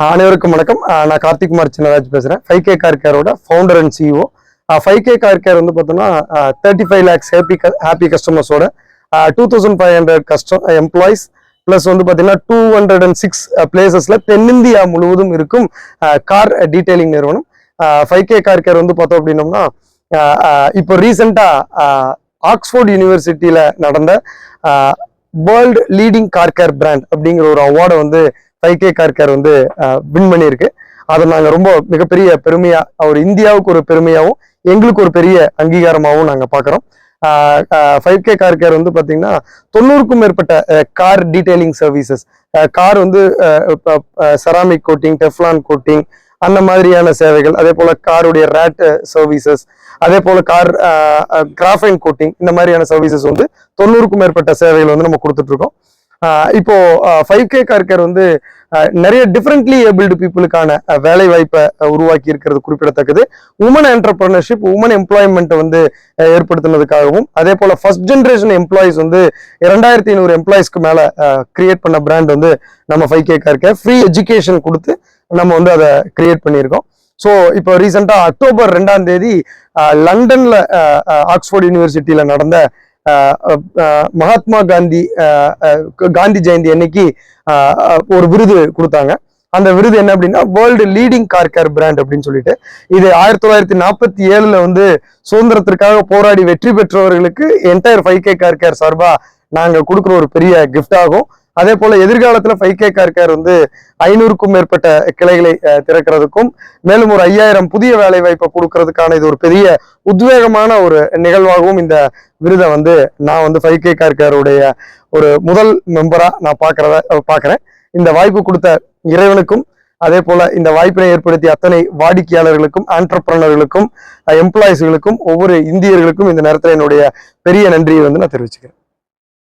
அனைவருக்கும் வணக்கம். நான் கார்த்திக்குமார் சின்னராஜ் பேசுறேன். 5K கார் கேரோட founder and CEO. 5K car care வந்து பார்த்தோம்னா 35 lakhs ஹாப்பி கஸ்டமர்ஸோட 2500 எம்ப்ளாயிஸ் பிளஸ் வந்து பார்த்தீங்கன்னா 206 பிளேசஸ்ல தென்னிந்தியா முழுவதும் இருக்கும் கார் டீடைலிங் நிறுவனம். 5K கார் கேர் வந்து பார்த்தோம் அப்படின்னோம்னா இப்போ ரீசெண்டா ஆக்ஸ்போர்ட் யூனிவர்சிட்டியில நடந்த world leading car care brand அப்படிங்கிற ஒரு அவார்டை வந்து 5K கார் கேர் வந்து வின் பண்ணியிருக்கு. அதை நாங்கள் ரொம்ப மிகப்பெரிய பெருமையா, ஒரு இந்தியாவுக்கு ஒரு பெருமையாகவும் எங்களுக்கு ஒரு பெரிய அங்கீகாரமாகவும் நாங்கள் பார்க்குறோம். 5K கார் கேர் வந்து பார்த்தீங்கன்னா 90க்கும் மேற்பட்ட கார் டீடைலிங் சர்வீசஸ், கார் வந்து செராமிக் கோட்டிங், டெஃப்லான் கோட்டிங், அந்த மாதிரியான சேவைகள், அதே போல காருடைய ரேட் சர்வீசஸ், அதே போல கார் கிராஃபைன் கோட்டிங், இந்த மாதிரியான சர்வீசஸ் வந்து 90க்கும் மேற்பட்ட சேவைகள் வந்து நம்ம கொடுத்துட்டு இருக்கோம். இப்போ 5K கார் கேர் வந்து நிறைய டிஃப்ரெண்ட்லி ஏபிள்டு பீப்புளுக்கான வேலை வாய்ப்பை உருவாக்கி இருக்கிறது குறிப்பிடத்தக்கது. உமன் என்டர்பிரினர்ஷிப், உமன் எம்ப்ளாய்மெண்ட்டை வந்து ஏற்படுத்தினதுக்காகவும், அதே போல ஃபர்ஸ்ட் ஜென்ரேஷன் எம்ப்ளாயிஸ் வந்து 2500 எம்ப்ளாயிஸ்க்கு மேல கிரியேட் பண்ண பிராண்ட் வந்து நம்ம 5K car care. Free education கொடுத்து நம்ம வந்து அதை கிரியேட் பண்ணியிருக்கோம். ஸோ இப்போ ரீசெண்டா அக்டோபர் 2ஆம் தேதி லண்டன்ல ஆக்ஸ்போர்ட் யூனிவர்சிட்டியில நடந்த மகாத்மா காந்தி ஜெயந்தி அன்னைக்கு ஒரு விருது கொடுத்தாங்க. அந்த விருது என்ன அப்படின்னா world leading car care brand அப்படின்னு சொல்லிட்டு. இது 1947 வந்து சுதந்திரத்திற்காக போராடி வெற்றி பெற்றவர்களுக்கு என்டையர் 5K கார் கேர் சார்பா நாங்க கொடுக்குற ஒரு பெரிய கிஃப்ட் ஆகும். அதே போல எதிர்காலத்துல 5K கார் கேர் வந்து 500க்கும் மேற்பட்ட கிளைகளை திறக்கிறதுக்கும், மேலும் ஒரு 5000 புதிய வேலை வாய்ப்பை கொடுக்கறதுக்கான இது ஒரு பெரிய உத்வேகமான ஒரு நிகழ்வாகவும் இந்த விருதை வந்து நான் வந்து 5K கார் கேருடைய ஒரு முதல் மெம்பரா நான் பார்க்கிறேன். இந்த வாய்ப்பு கொடுத்த இறைவனுக்கும், அதே போல இந்த வாய்ப்பினை ஏற்படுத்திய அத்தனை வாடிக்கையாளர்களுக்கும், ஆண்டர்பிரனர்களுக்கும், எம்ப்ளாயிஸ்களுக்கும், ஒவ்வொரு இந்தியர்களுக்கும் இந்த நேரத்தில் என்னுடைய பெரிய நன்றியை வந்து நான் தெரிவிச்சுக்கிறேன்.